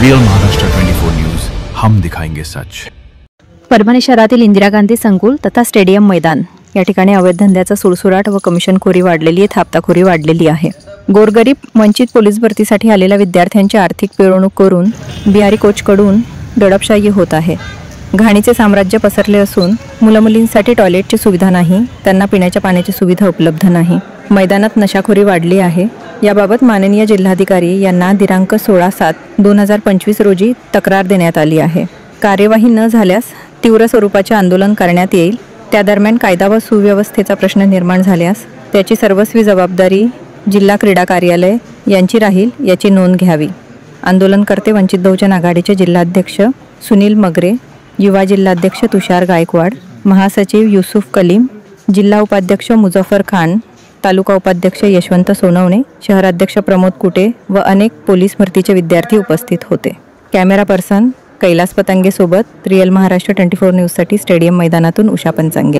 Real Maharashtra 24 news, हम दिखाएंगे सच। परभणी शहरातील इंदिरा गांधी संकुल तथा स्टेडियम मैदान या ठिकाणी अवैध धंद्याचा सुळसुळाट व कमिशनखोरी वाढलेली आहे, थापताखोरी वाढलेली आहे। गोरगरीब वंचित पोलीस भरतीसाठी आलेल्या विद्यार्थ्यांची आर्थिक पिळवणूक करून बिहारी कोचकडून दडपशाही होत आहे। घाणीचे साम्राज्य पसरले असून मुलामुलींसाठी टॉयलेटची सुविधा नाही, त्यांना पिण्याच्या पाण्याची सुविधा उपलब्ध नाही। मैदानात नशाखोरी वाढली आहे। याबाबत माननीय जिल्हाधिकारी यांना दिनांक 16/7/2025 रोजी तक्रार देण्यात आली आहे। कार्यवाही न झाल्यास तीव्र स्वरूपाचे आंदोलन करण्यात येईल। त्या दरम्यान कायदा व सुव्यवस्थेचा प्रश्न निर्माण झाल्यास त्याची सर्वस्वी जबाबदारी जिल्हा क्रीडा कार्यालय यांची राहील, याची नोंद घ्यावी। आंदोलनकर्ते वंचित बहुजन आघाडीचे जिल्हाध्यक्ष सुनील मगरे, युवा जिल्हाध्यक्ष तुषार गायकवाड, महासचिव युसुफ कलीम, जिल्हा उपाध्यक्ष मुझफ्फर खान, तालुका उपाध्यक्ष यशवंत सोनवणे, शहराध्यक्ष प्रमोद कुटे व अनेक पोलीस भरतीचे विद्यार्थी उपस्थित होते। कॅमेरा पर्सन कैलास पतंगे सोबत रियल महाराष्ट्र 24 न्यूजसाठी स्टेडियम मैदानातून उषा पंचांगे।